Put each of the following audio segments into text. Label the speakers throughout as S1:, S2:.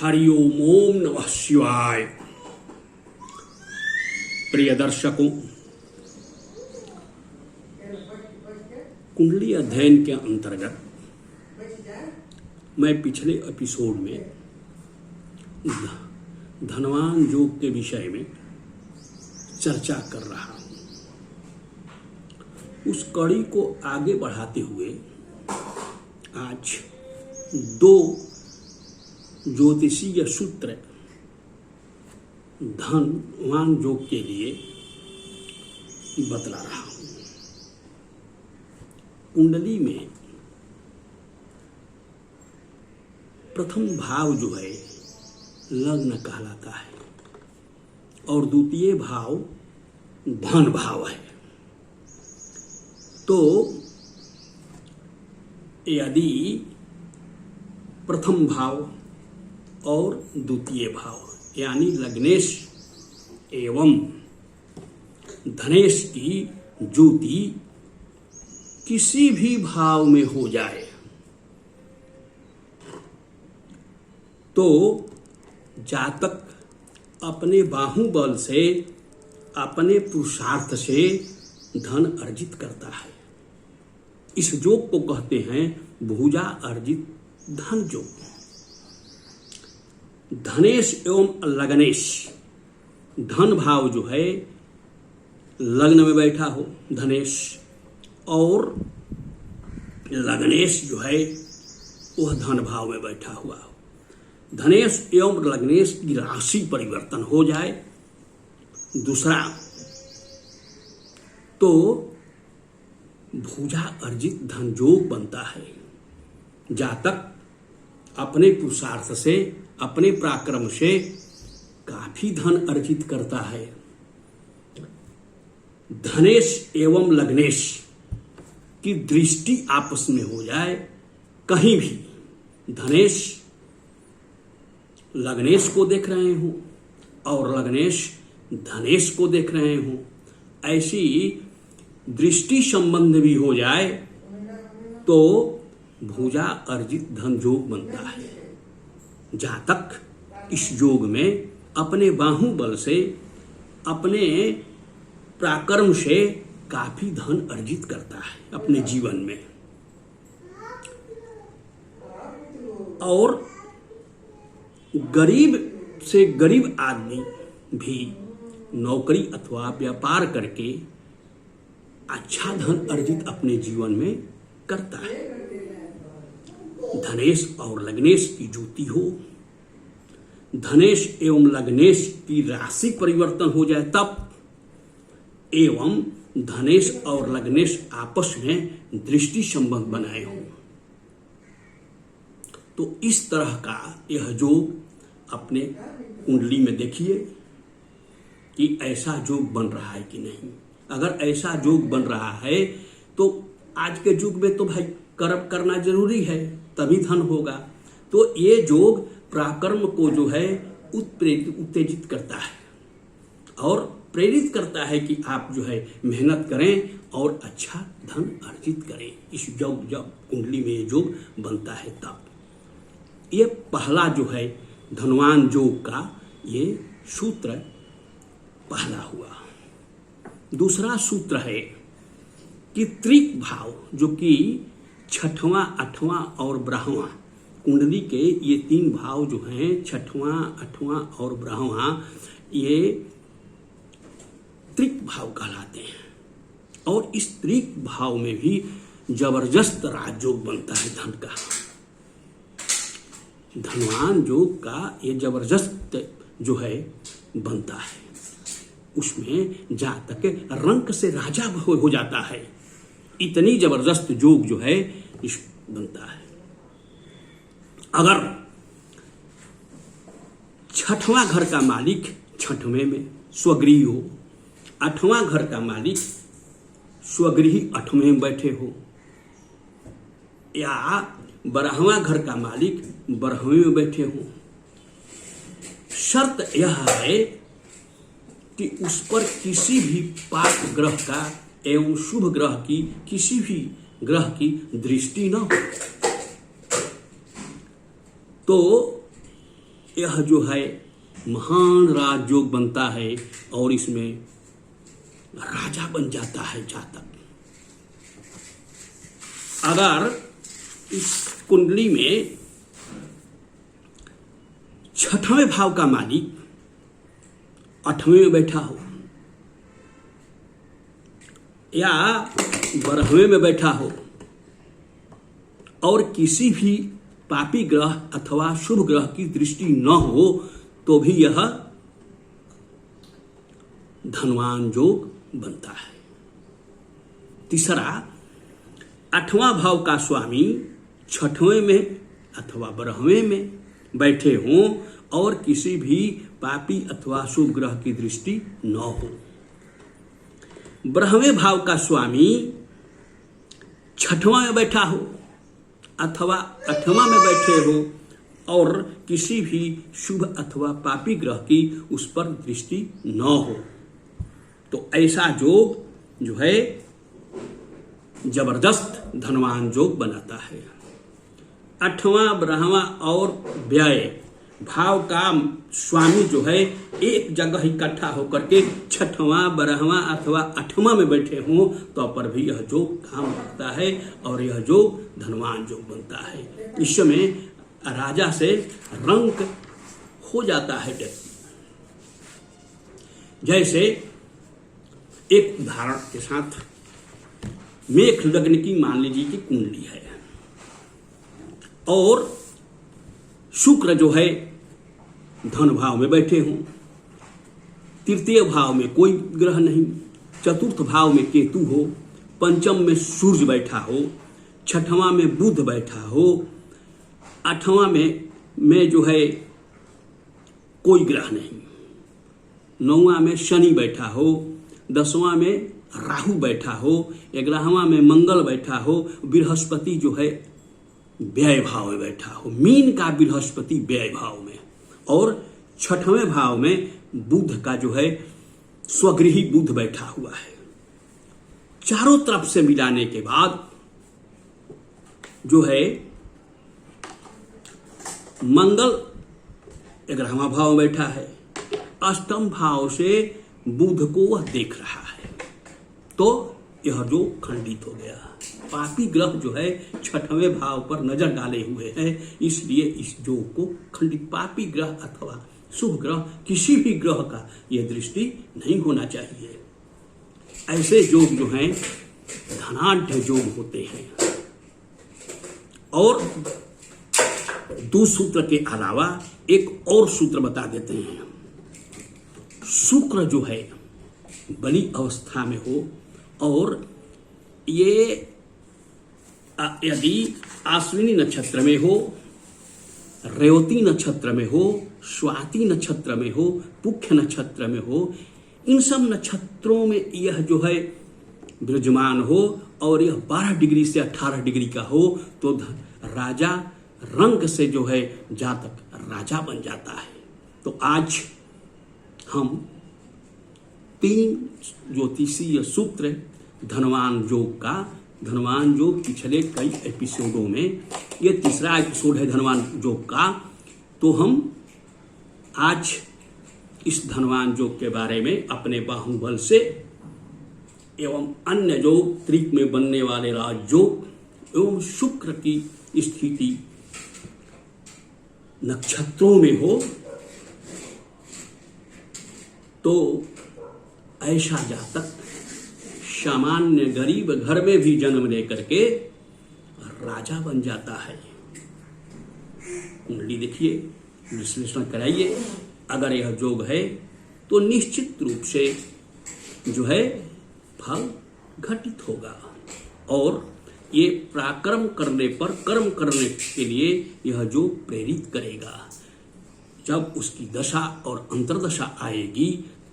S1: हरि ओम नमः शिवाय। प्रिय दर्शकों, कुंडली अध्ययन के अंतर्गत मैं पिछले एपिसोड में धनवान योग के विषय में चर्चा कर रहा हूं। उस कड़ी को आगे बढ़ाते हुए आज दो ज्योतिषीय सूत्र धनवान योग के लिए बतला रहा हूं। कुंडली में प्रथम भाव जो है लग्न कहलाता है और द्वितीय भाव धन भाव है। तो यदि प्रथम भाव और द्वितीय भाव यानी लग्नेश एवं धनेश की ज्योति किसी भी भाव में हो जाए तो जातक अपने बाहुबल से, अपने पुरुषार्थ से धन अर्जित करता है। इस योग को कहते हैं भुजा अर्जित धन योग। धनेश एवं लग्नेश, धन भाव जो है लग्न में बैठा हो धनेश, और लग्नेश जो है वह धन भाव में बैठा हुआ हो। धनेश एवं लग्नेश की राशि परिवर्तन हो जाए। दूसरा तो भुजा अर्जित धन योग बनता है। जातक अपने पुरुषार्थ से, अपने पराक्रम से काफी धन अर्जित करता है। धनेश एवं लग्नेश की दृष्टि आपस में हो जाए, कहीं भी धनेश लग्नेश को देख रहे हो और लग्नेश धनेश को देख रहे हो, ऐसी दृष्टि संबंध भी हो जाए तो भुजा अर्जित धन योग बनता है। जातक इस योग में अपने बाहुबल से, अपने पराक्रम से काफी धन अर्जित करता है अपने जीवन में। और गरीब से गरीब आदमी भी नौकरी अथवा व्यापार करके अच्छा धन अर्जित अपने जीवन में करता है। धनेश और लग्नेश की ज्योति हो, धनेश एवं लग्नेश की राशि परिवर्तन हो जाए तब, एवं धनेश और लग्नेश आपस में दृष्टि संबंध बनाए हो, तो इस तरह का यह योग अपने कुंडली में देखिए कि ऐसा योग बन रहा है कि नहीं। अगर ऐसा योग बन रहा है तो आज के युग में तो भाई कर्म करना जरूरी है, तभी धन होगा। तो ये योग पराक्रम को जो है उत्तेजित करता है और प्रेरित करता है कि आप जो है मेहनत करें और अच्छा धन अर्जित करें। इस योग जब कुंडली में ये योग बनता है तब ये पहला जो है धनवान योग का ये सूत्र पहला हुआ। दूसरा सूत्र है कि त्रिक भाव, जो कि छठवां, आठवां और ब्रह्मा, कुंडली के ये तीन भाव जो हैं छठवां, आठवां और ब्रह्मा, ये त्रिक भाव कहलाते हैं। और इस त्रिक भाव में भी जबरदस्त राजयोग बनता है धन का। धनवान योग का ये जबरदस्त जो है बनता है, उसमें जातक रंक से राजा हो जाता है। इतनी जबरदस्त योग जो है इस बनता है। अगर छठवां घर का मालिक छठवें में स्वगृही हो, आठवां घर का मालिक स्वगृही आठवें में बैठे हो, या बारहवां घर का मालिक बारहवें में बैठे हो, शर्त यह है कि उस पर किसी भी पाप ग्रह का एवं शुभ ग्रह की, किसी भी ग्रह की दृष्टि न हो। तो यह जो है महान राजयोग बनता है और इसमें राजा बन जाता है जातक। अगर इस कुंडली में छठवें भाव का मालिक 8वें में बैठा हो या 12वें में बैठा हो और किसी भी पापी ग्रह अथवा शुभ ग्रह की दृष्टि न हो तो भी यह धनवान योग बनता है। तीसरा, 8वां भाव का स्वामी 6वें में अथवा 12वें में बैठे हों और किसी भी पापी अथवा शुभ ग्रह की दृष्टि न हो। 12वें भाव का स्वामी 6वां में बैठा हो अथवा 8वां में बैठे हो और किसी भी शुभ अथवा पापी ग्रह की उस पर दृष्टि न हो, तो ऐसा योग जो है जबरदस्त धनवान योग बनाता है। 8वां 12वां और व्यय भाव का स्वामी जो है एक जगह इकट्ठा होकर के 6वां 12वां अथवा 8वां में बैठे हों तो पर भी यह योग काम करता है और यह योग धनवान योग बनता है। इस समय राजा से रंक हो जाता है व्यक्ति। जैसे एक उदाहरण के साथ मेष लग्न की मान लीजिए कि कुंडली है और शुक्र जो है धन भाव में बैठे हों, तृतीय भाव में कोई ग्रह नहीं, चतुर्थ भाव में केतु हो, पंचम में सूर्य बैठा हो, 6वां में बुध बैठा हो, 8वां में जो है कोई ग्रह नहीं, 9वां में शनि बैठा हो, 10वां में राहु बैठा हो, 11वां में मंगल बैठा हो, बृहस्पति जो है व्यय भाव में बैठा हो, मीन का बृहस्पति व्यय भाव में और 6वें भाव में बुध का जो है स्वगृही बुध बैठा हुआ है। चारों तरफ से मिलाने के बाद जो है मंगल 11वां भाव में बैठा है, 8म भाव से बुध को वह देख रहा है, तो यह जो खंडित हो गया। पापी ग्रह जो है 6वें भाव पर नजर डाले हुए हैं, इसलिए इस योग को खंडित, पापी ग्रह अथवा शुभ ग्रह किसी भी ग्रह का यह दृष्टि नहीं होना चाहिए। ऐसे योग जो हैं धनाढ्य योग होते हैं। और 2 सूत्र के अलावा एक और सूत्र बता देते हैं। शुक्र जो है बली अवस्था में हो और ये यदि आश्विनी नक्षत्र में हो, रेवती नक्षत्र में हो, स्वाति नक्षत्र में हो, पुष्य नक्षत्र में हो, इन सब नक्षत्रों में यह जो है विराजमान हो और यह 12 डिग्री से 18 डिग्री का हो तो राजा रंग से जो है जातक राजा बन जाता है। तो आज हम 3 ज्योतिषीय सूत्र धनवान योग का, धनवान योग पिछले कई एपिसोडों में, ये तीसरा एपिसोड है धनवान योग का, तो हम आज इस धनवान योग के बारे में अपने बाहुबल से एवं अन्य योग त्रिक में बनने वाले राजयोग एवं शुक्र की स्थिति नक्षत्रों में हो तो ऐसा जातक सामान्य गरीब घर में भी जन्म लेकर के राजा बन जाता है। कुंडली देखिए, विश्लेषण कराइए, अगर यह योग है तो निश्चित रूप से जो है फल घटित होगा और ये पराक्रम करने पर कर्म करने के लिए यह योग प्रेरित करेगा। जब उसकी दशा और अंतर्दशा आएगी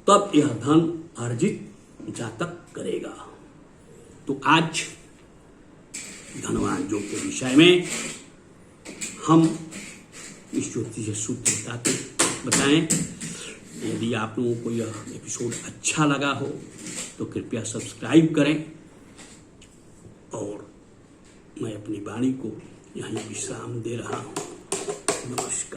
S1: तब यह धन अर्जित जातक करेगा। तो आज धनवान योग के विषय में हम इस ज्योतिष सूत्र बताएं। यदि आप लोगों को यह एपिसोड अच्छा लगा हो तो कृपया सब्सक्राइब करें और मैं अपनी वाणी को यहीं विश्राम दे रहा हूं। नमस्कार।